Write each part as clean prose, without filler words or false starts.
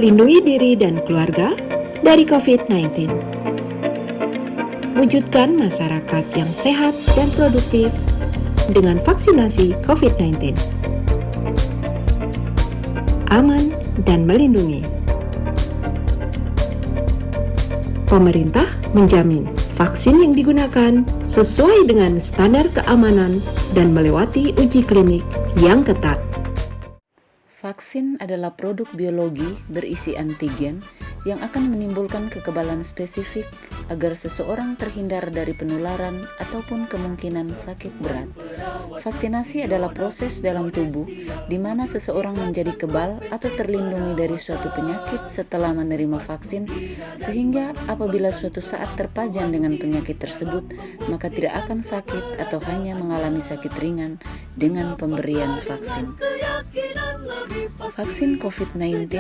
Lindungi diri dan keluarga dari COVID-19. Wujudkan masyarakat yang sehat dan produktif dengan vaksinasi COVID-19. Aman dan melindungi. Pemerintah menjamin vaksin yang digunakan sesuai dengan standar keamanan dan melewati uji klinik yang ketat. Vaksin adalah produk biologi berisi antigen yang akan menimbulkan kekebalan spesifik agar seseorang terhindar dari penularan ataupun kemungkinan sakit berat. Vaksinasi adalah proses dalam tubuh di mana seseorang menjadi kebal atau terlindungi dari suatu penyakit setelah menerima vaksin, sehingga apabila suatu saat terpajan dengan penyakit tersebut, maka tidak akan sakit atau hanya mengalami sakit ringan dengan pemberian vaksin. Vaksin COVID-19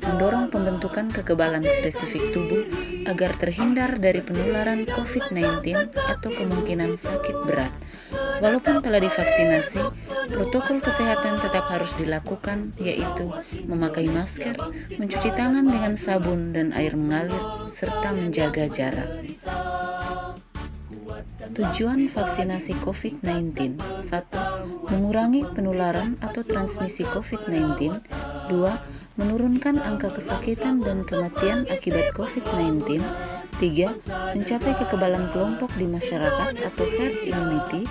mendorong pembentukan kekebalan spesifik tubuh agar terhindar dari penularan COVID-19 atau kemungkinan sakit berat. Walaupun telah divaksinasi, protokol kesehatan tetap harus dilakukan, yaitu memakai masker, mencuci tangan dengan sabun dan air mengalir, serta menjaga jarak. Tujuan vaksinasi COVID-19: 1. Mengurangi penularan atau transmisi COVID-19. 2. Menurunkan angka kesakitan dan kematian akibat COVID-19. 3. Mencapai kekebalan kelompok di masyarakat atau herd immunity.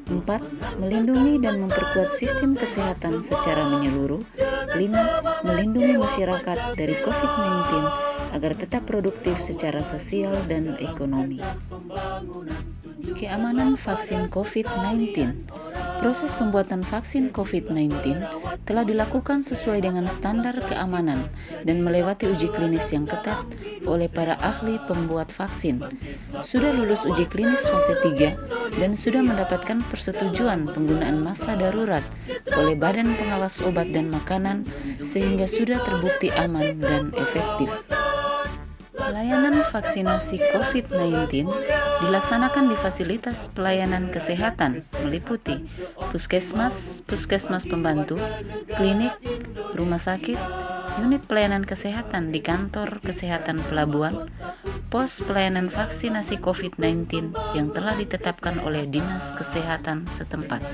4. Melindungi dan memperkuat sistem kesehatan secara menyeluruh. 5. Melindungi masyarakat dari COVID-19 agar tetap produktif secara sosial dan ekonomi. Keamanan vaksin COVID-19. Proses pembuatan vaksin COVID-19 telah dilakukan sesuai dengan standar keamanan dan melewati uji klinis yang ketat oleh para ahli pembuat vaksin. Sudah lulus uji klinis fase 3 dan sudah mendapatkan persetujuan penggunaan massa darurat oleh Badan Pengawas Obat dan Makanan sehingga sudah terbukti aman dan efektif. Pelayanan vaksinasi COVID-19 dilaksanakan di fasilitas pelayanan kesehatan meliputi puskesmas, puskesmas pembantu, klinik, rumah sakit, unit pelayanan kesehatan di kantor kesehatan pelabuhan, pos pelayanan vaksinasi COVID-19 yang telah ditetapkan oleh Dinas Kesehatan setempat.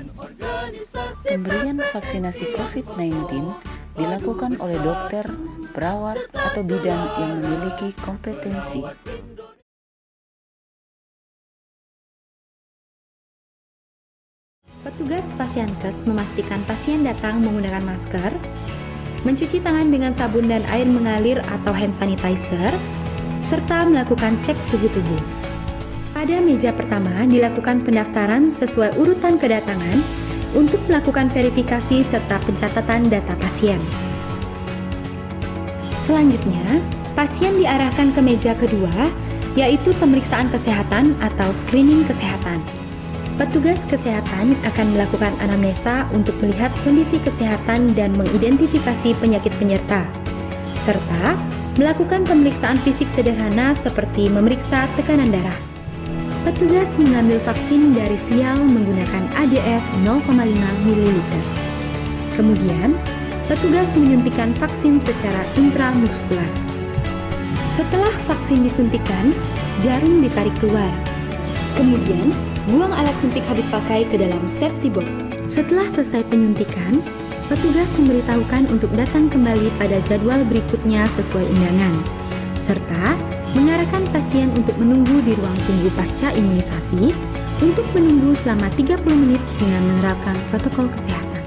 Pemberian vaksinasi COVID-19 dilakukan oleh dokter, perawat, atau bidan yang memiliki kompetensi. Petugas Fasiankes memastikan pasien datang menggunakan masker, mencuci tangan dengan sabun dan air mengalir atau hand sanitizer, serta melakukan cek suhu tubuh. Pada meja pertama dilakukan pendaftaran sesuai urutan kedatangan untuk melakukan verifikasi serta pencatatan data pasien. Selanjutnya, pasien diarahkan ke meja kedua, yaitu pemeriksaan kesehatan atau screening kesehatan. Petugas kesehatan akan melakukan anamnesa untuk melihat kondisi kesehatan dan mengidentifikasi penyakit penyerta, serta melakukan pemeriksaan fisik sederhana seperti memeriksa tekanan darah. Petugas mengambil vaksin dari vial menggunakan ADS 0,5 ml. Kemudian, petugas menyuntikkan vaksin secara intramuskular. Setelah vaksin disuntikan, jarum ditarik keluar. Kemudian, buang alat suntik habis pakai ke dalam safety box. Setelah selesai penyuntikan, petugas memberitahukan untuk datang kembali pada jadwal berikutnya sesuai undangan, serta mengarahkan pasien untuk menunggu di ruang tunggu pasca imunisasi untuk menunggu selama 30 menit dengan menerapkan protokol kesehatan.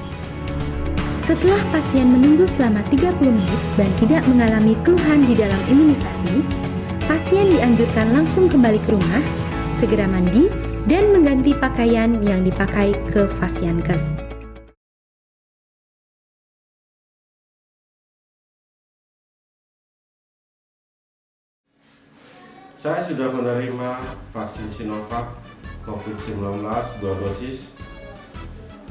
Setelah pasien menunggu selama 30 menit dan tidak mengalami keluhan di dalam imunisasi, pasien dianjurkan langsung kembali ke rumah, segera mandi, dan mengganti pakaian yang dipakai ke Fasiankes. Saya sudah menerima vaksin Sinovac COVID-19 2 dosis.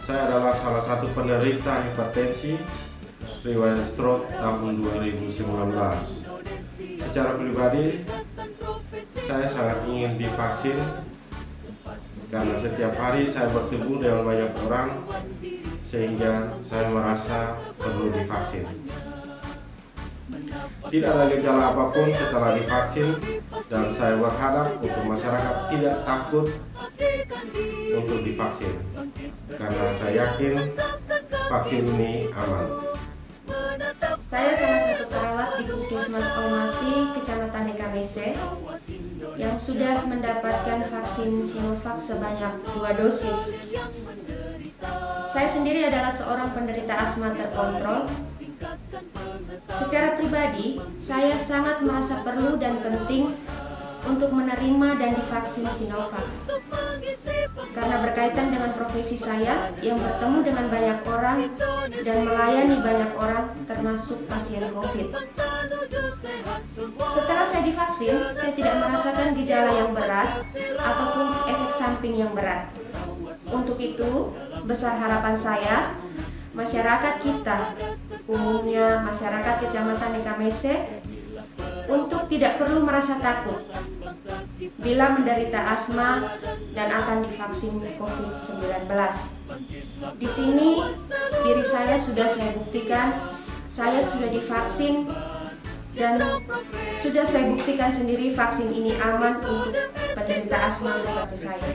Saya adalah salah satu penderita hipertensi riwayat stroke tahun 2019. Secara pribadi, saya sangat ingin divaksin karena setiap hari saya bertemu dengan banyak orang sehingga saya merasa perlu divaksin. Tidak ada gejala apapun setelah divaksin, dan saya berharap untuk masyarakat tidak takut untuk divaksin, karena saya yakin vaksin ini aman. Saya salah satu perawat di Puskesmas Omasi, Kecamatan Nekamese, yang sudah mendapatkan vaksin Sinovac sebanyak 2 dosis. Saya sendiri adalah seorang penderita asma terkontrol. Secara pribadi, saya sangat merasa perlu dan penting untuk menerima dan divaksin Sinovac. Karena berkaitan dengan profesi saya yang bertemu dengan banyak orang dan melayani banyak orang termasuk pasien COVID. Setelah saya divaksin, saya tidak merasakan gejala yang berat ataupun efek samping yang berat. Untuk itu, besar harapan saya, masyarakat kita, umumnya masyarakat Kecamatan Nekamese, untuk tidak perlu merasa takut bila menderita asma dan akan divaksin COVID-19. Di sini diri saya sudah saya buktikan, saya sudah divaksin dan sudah saya buktikan sendiri vaksin ini aman untuk penderita asma seperti saya.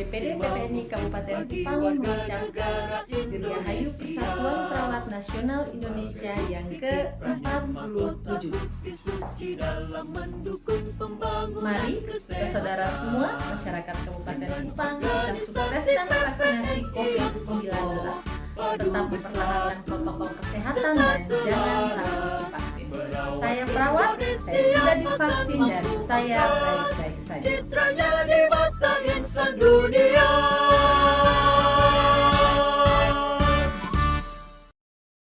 DPD PPNI Kabupaten Kupang mengucapkan Dirgahayu Persatuan Perawat Nasional Indonesia yang ke-47. Mari saudara semua masyarakat Kabupaten Kupang kita sukseskan vaksinasi COVID-19. Tetap mempertahankan protokol kesehatan dan jangan takut divaksin. Saya perawat, saya sudah divaksin dan saya baik-baik saja.